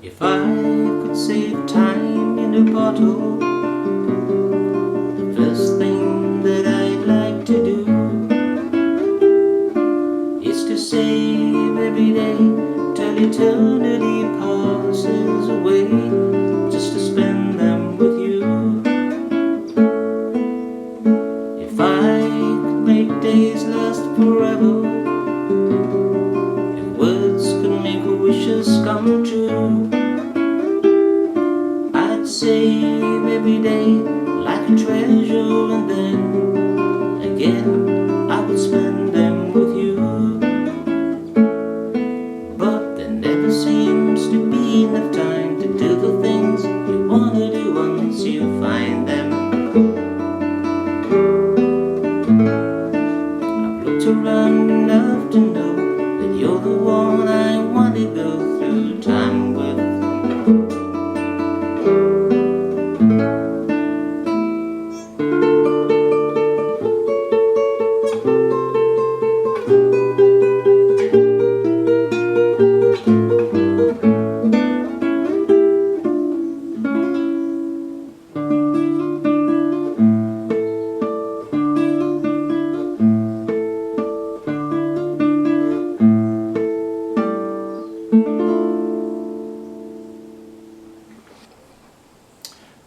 If I could save time in a bottle, the first thing that I'd like to do is to save every day till eternity passes away, just to spend them with you. If I could make days last forever, if words could make wishes come true, I'd save every day like a treasure, and then again I would spend them with you. But there never seems to be enough time to do the things you wanna do once you find them. I've looked around enough to know that you're the one I want to go through time with.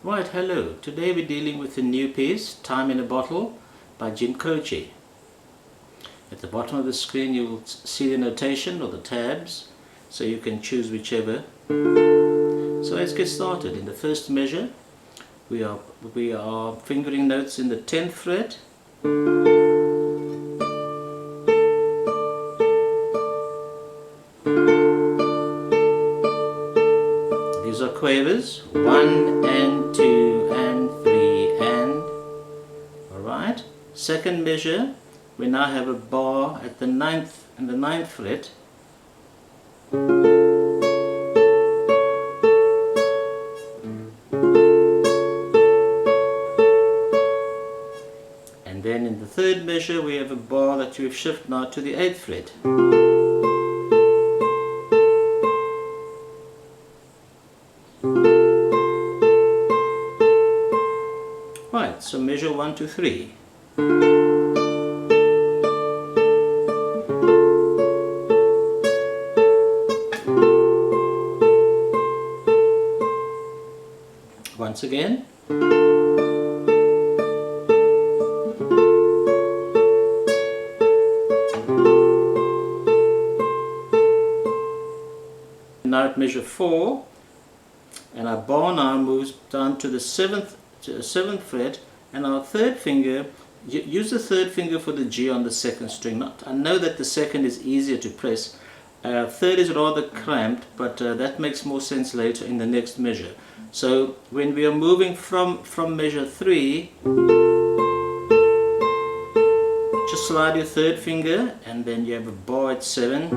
Right, hello. Today we're dealing with a new piece, Time in a Bottle by Jim Croce. At the bottom of the screen you will see the notation or the tabs, so you can choose whichever. So let's get started. In the first measure we are fingering notes in the 10th fret. These are quavers, 1 and 2 and 3 and. Alright. Second measure, we now have a bar at the 9th and the 9th fret. And then in the third measure we have a bar that we've shifted now to the 8th fret. Right, so measure 1, 2, 3. Once again. Now at measure 4, and our bar now moves down to the 7th fret, and our third finger, use the third finger for the G on the second string. I know that the second is easier to press, third is rather cramped, but that makes more sense later in the next measure. So when we are moving from measure 3, just slide your third finger, and then you have a bar at 7.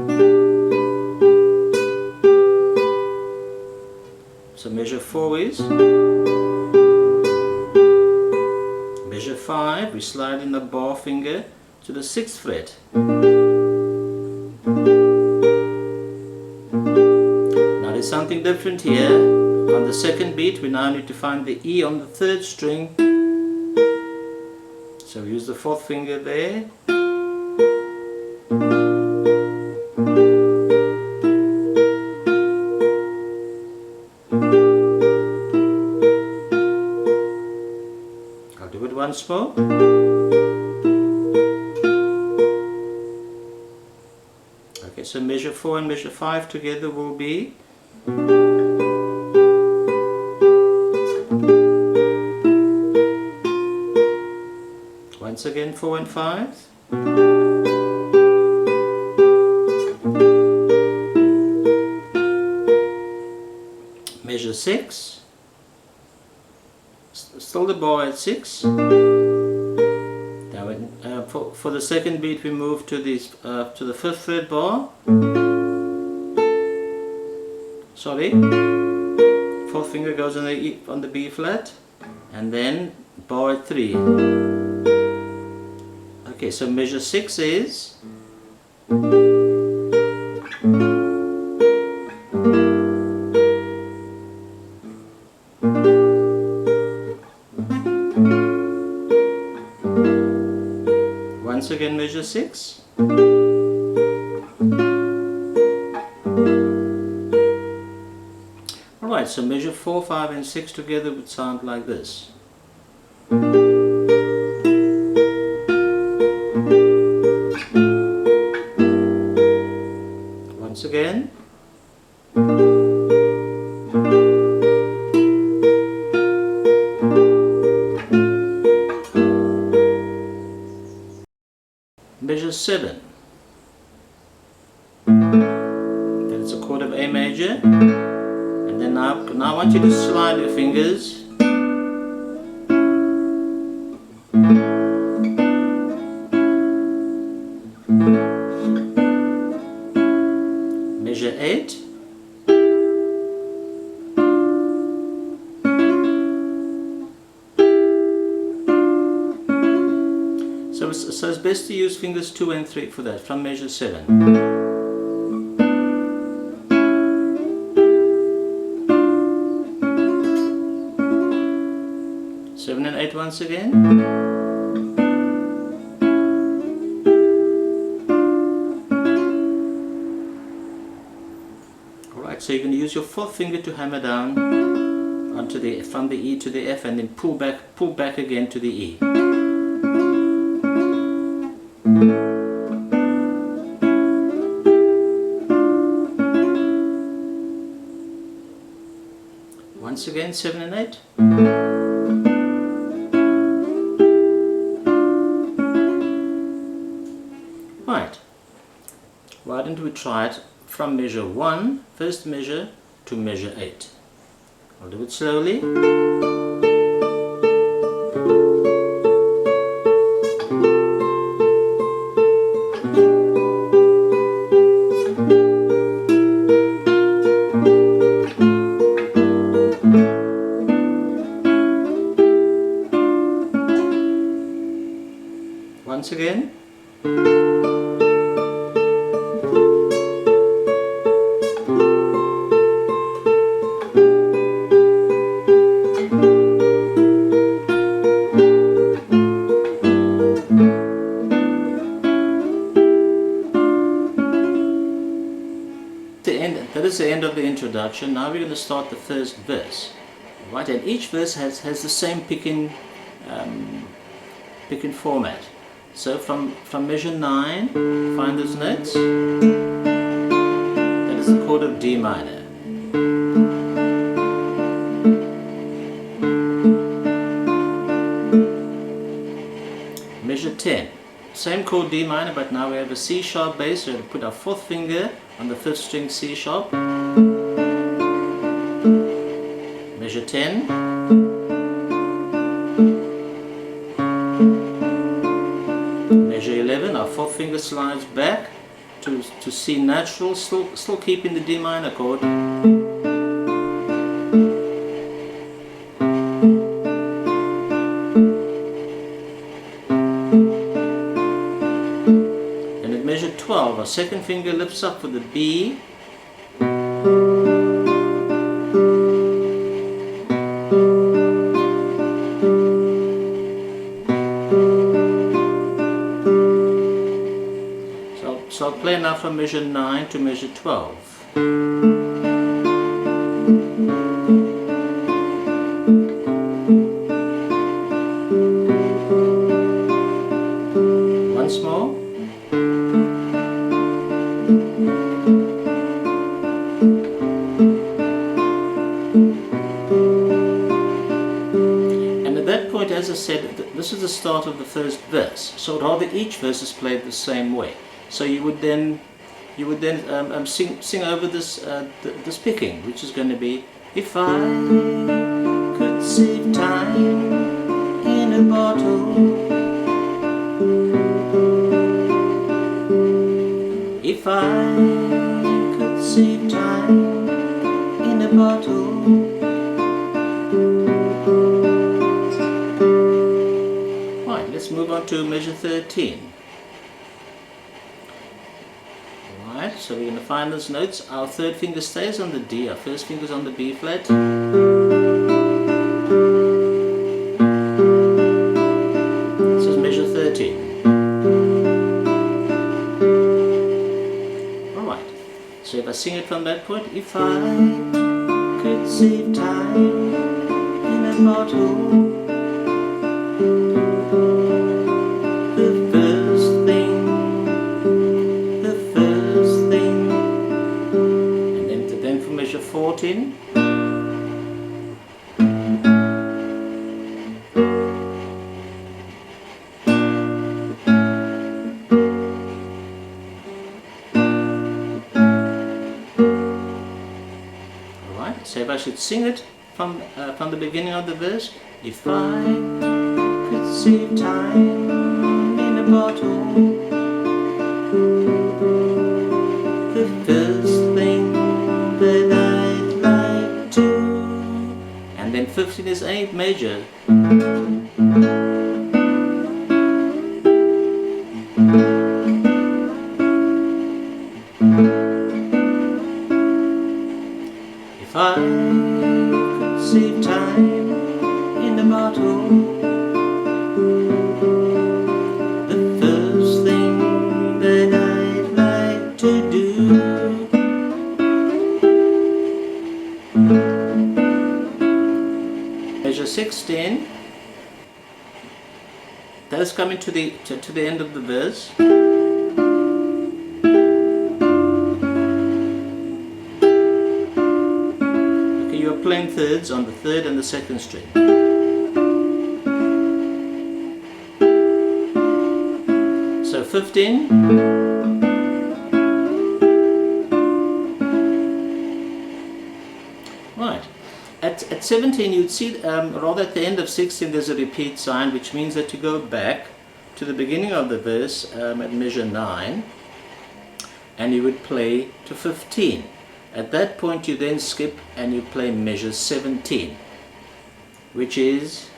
So measure 4 is measure 5, we slide in the bar finger to the 6th fret. Now there's something different here. On the second beat we now need to find the E on the 3rd string. So we use the 4th finger there. I'll do it once more. Okay, so measure 4 and measure 5 together will be once again 4 and 5. Measure 6. Still the bar at 6. Now for the second beat we move to the 5th fret bar. Sorry. 4 fourth finger goes on the on the B flat, and then bar at 3. Okay, so measure 6 is once again measure 6. Alright, so measure 4, 5 and 6 together would sound like this. Once again. Measure 7. That is a chord of A major. And then now I want you to slide your fingers. Measure 8. So it's best to use fingers 2 and 3 for that, from measure 7. 7 and 8 once again. Alright, so you're going to use your fourth finger to hammer down onto the from the E to the F, and then pull back again to the E. Once again, 7 and 8. Right, why don't we try it from measure 1, first measure, to measure 8. I'll do it slowly. Once again. That is the end of the introduction. Now we're going to start the first verse. Right, and each verse has the same picking format. So from measure 9, find those notes. That is the chord of D minor. Measure 10. Same chord D minor, but now we have a C sharp bass, so we put our fourth finger on the 5th string C sharp. Measure 10. Measure 11, our fourth finger slides back to C natural, still keeping the D minor chord. And at measure 12, our second finger lifts up for the B. So I'll play now from measure 9 to measure 12. Once more. And at that point, as I said, this is the start of the first verse. So rather each verse is played the same way. So you would then sing over this this picking, which is going to be, if I could save time in a bottle, if I could save time in a bottle, to measure 13. Alright, so we're going to find those notes. Our third finger stays on the D, our first finger's on the B flat. This is measure 13. Alright, so if I sing it from that point, if I could save time in a bottle, the first thing, and then for measure 14, alright, so if I should sing it from the beginning of the verse, if I could save time in a bottle, the first thing that I'd like to, and then 15 is A major. If I could save time in a bottle, the first thing that I'd like to do, measure 16, that is coming to the end of the verse. Playing thirds on the third and the second string. So 15, right, at 17 you'd see rather at the end of 16 there's a repeat sign, which means that you go back to the beginning of the verse at measure 9 and you would play to 15. At that point you then skip and you play measure 17, which is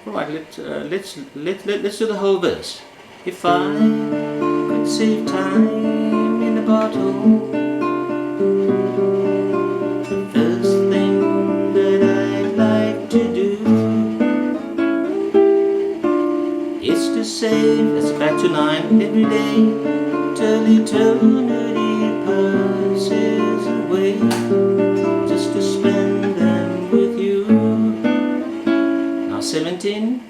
right, let's do the whole verse. If I could save time in a bottle, it's back to 9 every day till eternity passes away, just to spend them with you. Now 17.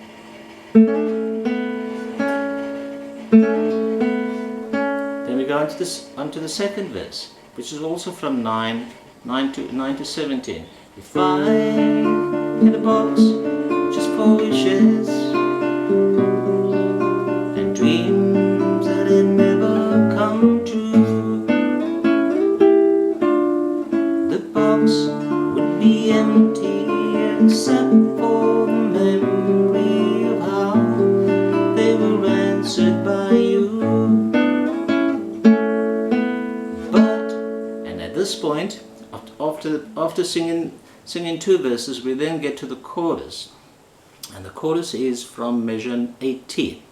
Then we go onto the second verse, which is also from 9 to 17. If I had a box just for wishes, dreams that had never come true, the box would be empty except for the memory of how they were answered by you. But, and at this point, after singing 2 verses, we then get to the chorus, and the chorus is from measure 18.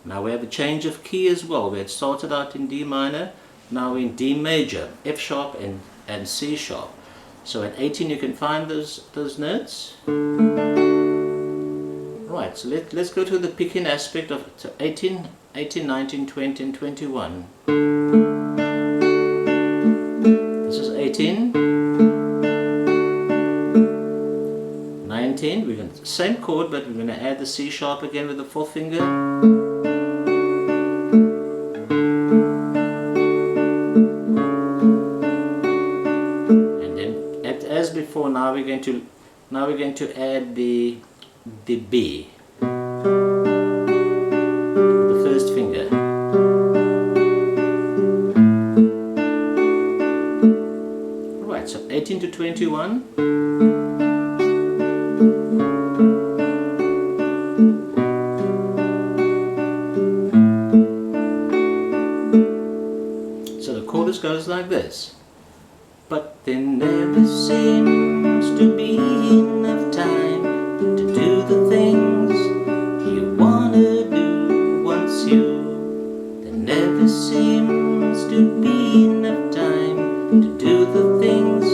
Now we have a change of key as well. We had started out in D minor, now in D major, F sharp and C sharp. So at 18 you can find those notes. Right, so let's go to the picking aspect of 18, 19, 20 and 21. This is 18. 19, we're going to, same chord, but we're going to add the C sharp again with the 4th finger. Before, now we're going to add the B, the first finger. Right, so 18 to 21. there never seems to be enough time to do the things you wanna do once you. There never seems to be enough time to do the things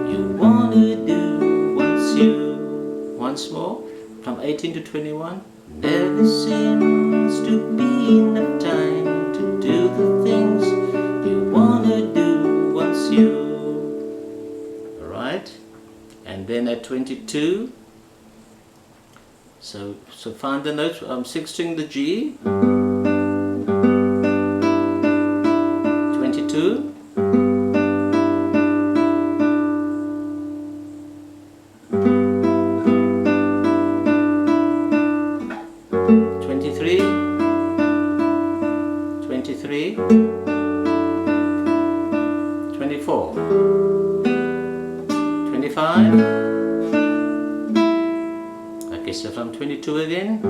you wanna do once you. Once more, from 18 to 21. Never seems to be enough time to do the things you wanna do once you. Alright, and then at 22, so find the notes. I'm 6th string the G, 22, three, 24, 25. Okay, so from 22 again.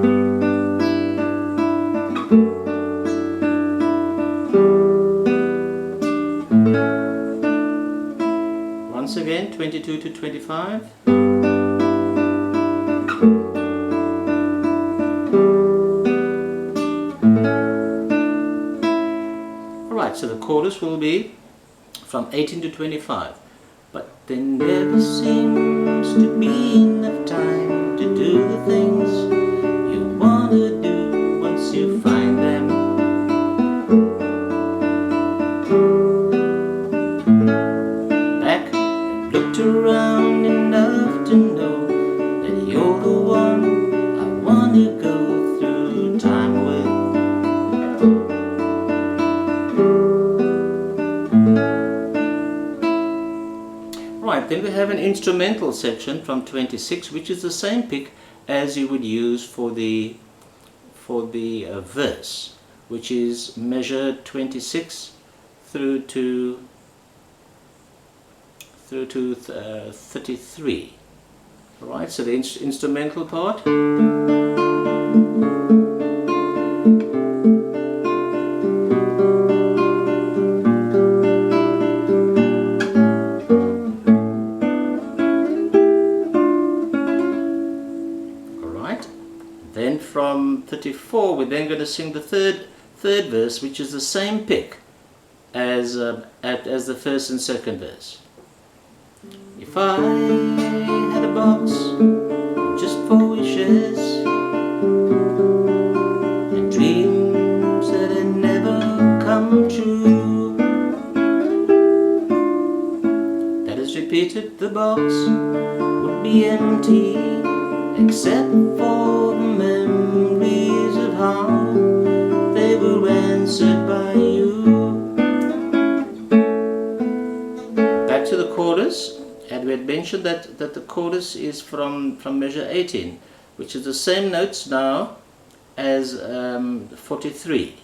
Once again, 22 to 25. So the chorus will be from 18 to 25. But there never seems to be enough time to do the things you wanna do once you find them. Back and looked around enough to know that you're the one I wanna go through time with. Right, then we have an instrumental section from 26, which is the same pick as you would use for the verse, which is measure 26 through to 33. All right, so the instrumental part. Then from 34 we're then going to sing the third verse, which is the same pick as the first and second verse. If I had a box just for wishes and dreams that had never come true, that is repeated, the box would be empty except for the memories of how they were answered by you. Back to the chorus, and we had mentioned that the chorus is from measure 18, which is the same notes now as 43.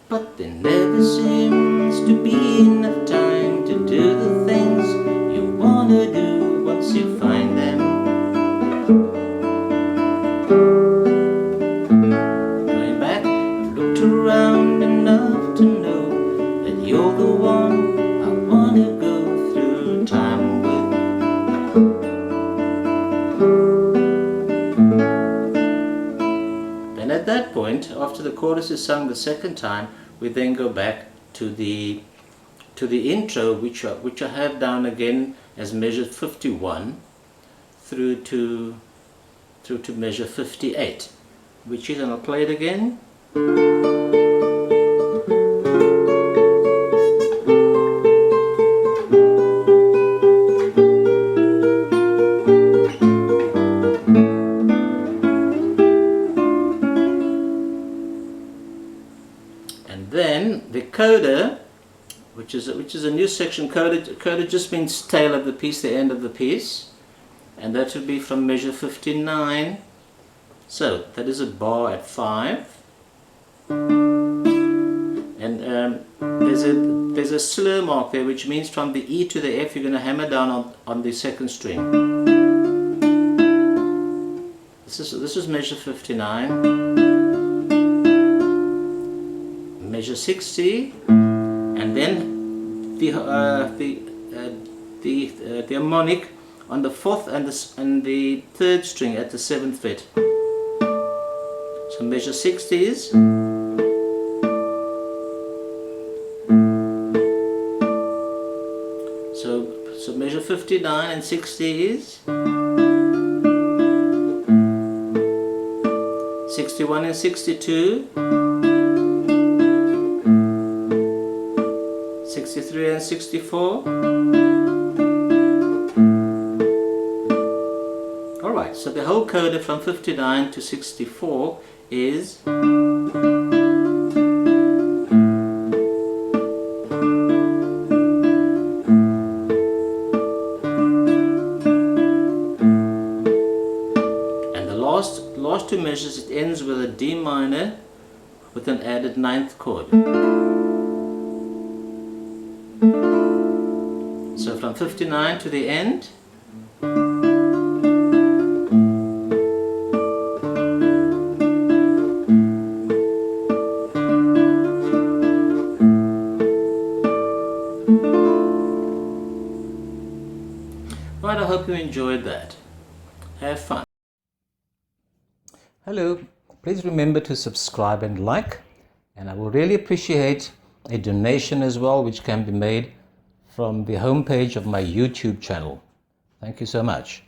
But there never seems to be enough time to do the things you wanna do once you find them. Going back, looked around enough to know that you're the one I wanna go through time with. Then at that point, after the chorus is sung the second time, we then go back to the intro, which I have down again as measure 51 through to measure 58, which is, and I'll play it again. And then the coda, which is a new section. Coda just means tail of the piece, the end of the piece. And that would be from measure 59. So that is a bar at 5, and there's a slur mark there, which means from the E to the F you're going to hammer down on the second string. This is measure 59, measure 60, and then the harmonic on the 4th and the 3rd string at the 7th fret. So measure 60 is, so measure 59 and 60 is, 61 and 62, 63 and 64. Alright, so the whole coda from 59 to 64 is, and the last two measures, it ends with a D minor with an added 9th chord. So from 59 to the end, right, I hope you enjoyed that. Have fun. Hello, please remember to subscribe and like, and I will really appreciate a donation as well, which can be made from the homepage of my YouTube channel. Thank you so much.